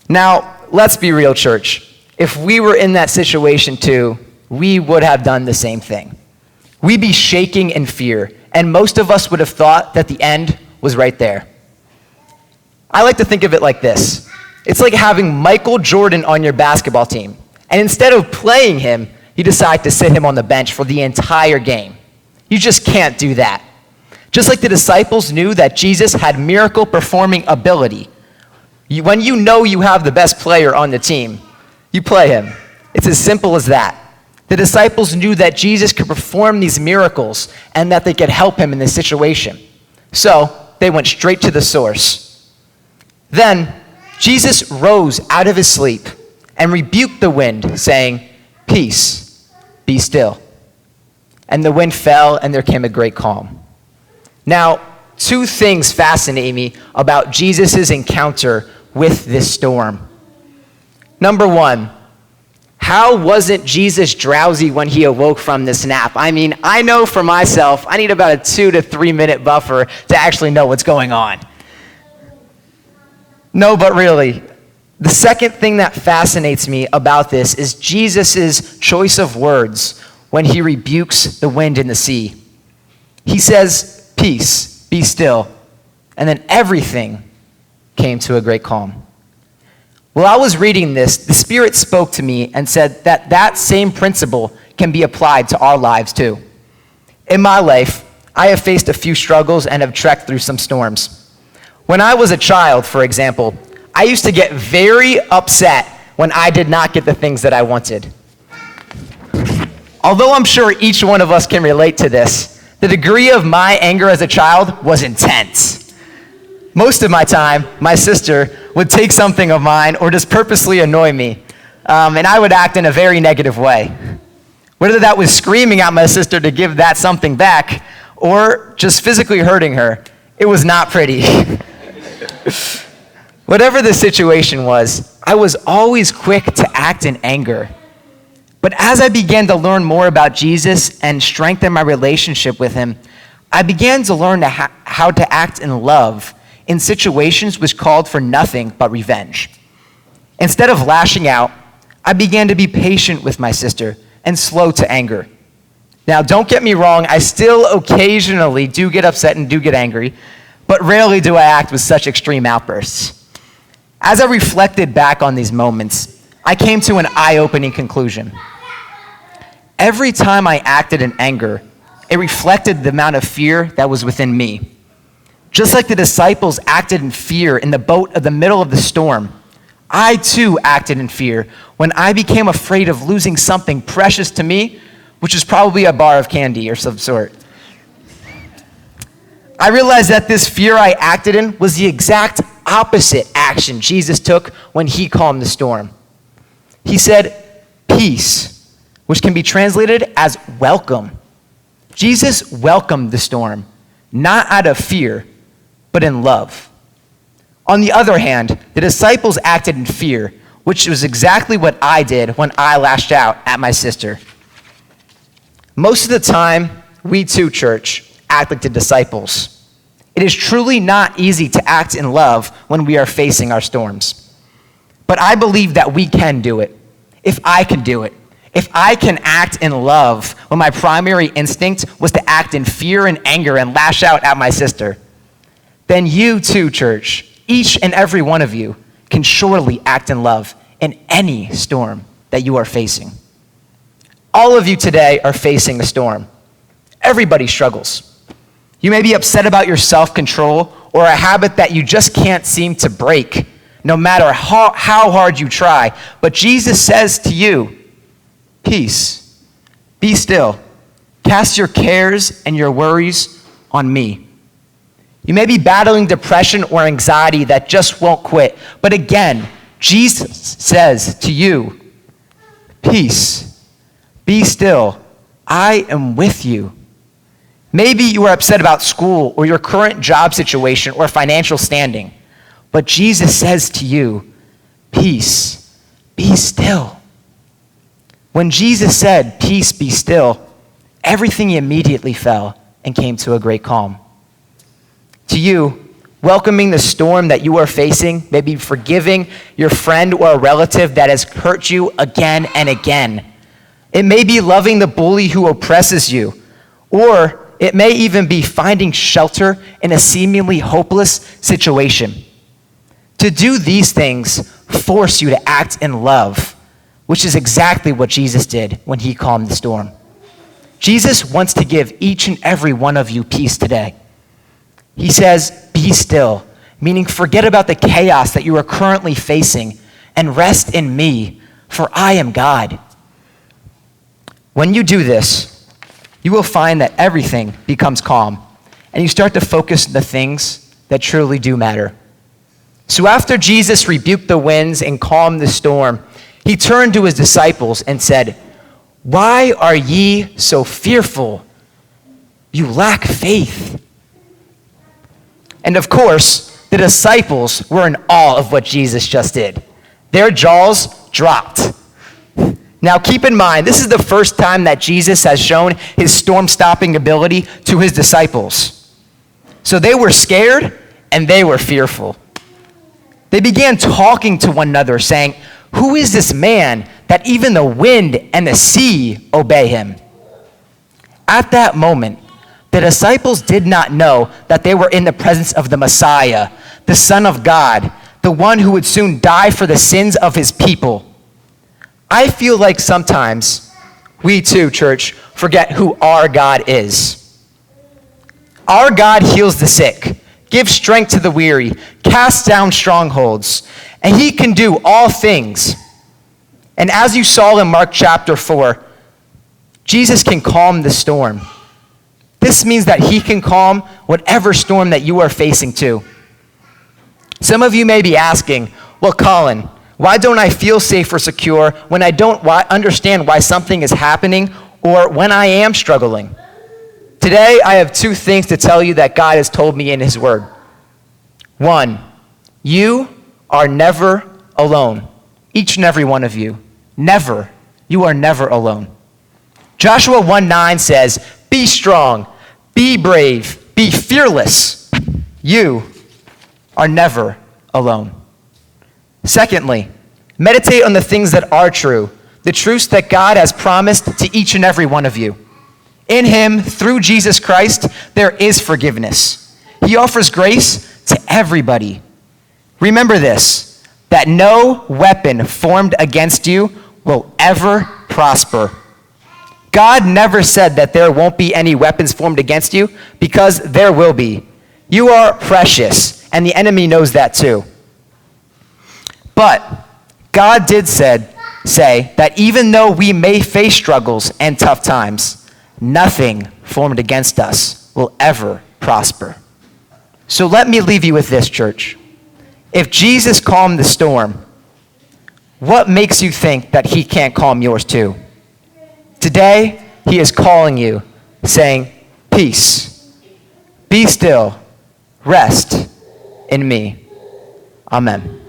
Now, let's be real, church. If we were in that situation too, we would have done the same thing. We'd be shaking in fear, and most of us would have thought that the end was right there. I like to think of it like this. It's like having Michael Jordan on your basketball team, and instead of playing him, you decide to sit him on the bench for the entire game. You just can't do that. Just like the disciples knew that Jesus had miracle-performing ability, when you know you have the best player on the team, you play him. It's as simple as that. The disciples knew that Jesus could perform these miracles and that they could help him in this situation. So they went straight to the source. Then Jesus rose out of his sleep and rebuked the wind, saying, "Peace, be still." And the wind fell, and there came a great calm. Now, two things fascinate me about Jesus' encounter with this storm. Number one, how wasn't Jesus drowsy when he awoke from this nap? I mean, I know for myself, I need about a 2 to 3 minute buffer to actually know what's going on. No, but really, the second thing that fascinates me about this is Jesus' choice of words when he rebukes the wind and the sea. He says, "Peace, be still," and then everything came to a great calm. While I was reading this, the Spirit spoke to me and said that that same principle can be applied to our lives too. In my life, I have faced a few struggles and have trekked through some storms. When I was a child, for example, I used to get very upset when I did not get the things that I wanted. Although I'm sure each one of us can relate to this, the degree of my anger as a child was intense. Most of my time, my sister would take something of mine or just purposely annoy me, and I would act in a very negative way. Whether that was screaming at my sister to give that something back or just physically hurting her, it was not pretty. Whatever the situation was, I was always quick to act in anger. But as I began to learn more about Jesus and strengthen my relationship with him, I began to learn how to act in love in situations which called for nothing but revenge. Instead of lashing out, I began to be patient with my sister and slow to anger. Now, don't get me wrong, I still occasionally do get upset and do get angry, but rarely do I act with such extreme outbursts. As I reflected back on these moments, I came to an eye-opening conclusion. Every time I acted in anger, it reflected the amount of fear that was within me. Just like the disciples acted in fear in the boat in the middle of the storm, I too acted in fear when I became afraid of losing something precious to me, which is probably a bar of candy or some sort. I realized that this fear I acted in was the exact opposite action Jesus took when he calmed the storm. He said, "Peace," which can be translated as welcome. Jesus welcomed the storm, not out of fear, but in love. On the other hand, the disciples acted in fear, which was exactly what I did when I lashed out at my sister. Most of the time, we too, church, act like the disciples. It is truly not easy to act in love when we are facing our storms. But I believe that we can do it. If I can do it. If I can act in love when my primary instinct was to act in fear and anger and lash out at my sister, then you too, church, each and every one of you, can surely act in love in any storm that you are facing. All of you today are facing a storm. Everybody struggles. You may be upset about your self-control or a habit that you just can't seem to break, no matter how hard you try. But Jesus says to you, "Peace, be still. Cast your cares and your worries on me." You may be battling depression or anxiety that just won't quit. But again, Jesus says to you, "Peace, be still. I am with you." Maybe you are upset about school or your current job situation or financial standing. But Jesus says to you, "Peace, be still." When Jesus said, "Peace, be still," everything immediately fell and came to a great calm. To you, welcoming the storm that you are facing, maybe forgiving your friend or a relative that has hurt you again and again. It may be loving the bully who oppresses you, or it may even be finding shelter in a seemingly hopeless situation. To do these things force you to act in love, which is exactly what Jesus did when he calmed the storm. Jesus wants to give each and every one of you peace today. He says, be still, meaning forget about the chaos that you are currently facing and rest in me, for I am God. When you do this, you will find that everything becomes calm, and you start to focus on the things that truly do matter. So after Jesus rebuked the winds and calmed the storm, he turned to his disciples and said, "Why are ye so fearful? You lack faith." And of course, the disciples were in awe of what Jesus just did. Their jaws dropped. Now keep in mind, this is the first time that Jesus has shown his storm-stopping ability to his disciples. So they were scared and they were fearful. They began talking to one another, saying, "Who is this man that even the wind and the sea obey him?" At that moment, the disciples did not know that they were in the presence of the Messiah, the Son of God, the one who would soon die for the sins of his people. I feel like sometimes we too, church, forget who our God is. Our God heals the sick, gives strength to the weary, casts down strongholds, and he can do all things. And as you saw in Mark chapter 4, Jesus can calm the storm. This means that he can calm whatever storm that you are facing too. Some of you may be asking, well, Collin, why don't I feel safe or secure when I don't understand why something is happening or when I am struggling? Today, I have two things to tell you that God has told me in his word. One, you are never alone. Each and every one of you. Never. You are never alone. Joshua 1:9 says, "Be strong, be brave, be fearless." You are never alone. Secondly, meditate on the things that are true, the truths that God has promised to each and every one of you. In him, through Jesus Christ, there is forgiveness. He offers grace to everybody. Remember this, that no weapon formed against you will ever prosper. God never said that there won't be any weapons formed against you, because there will be. You are precious, and the enemy knows that too. But God did say that even though we may face struggles and tough times, nothing formed against us will ever prosper. So let me leave you with this, church. If Jesus calmed the storm, what makes you think that he can't calm yours too? Today, he is calling you, saying, "Peace, be still, rest in me." Amen.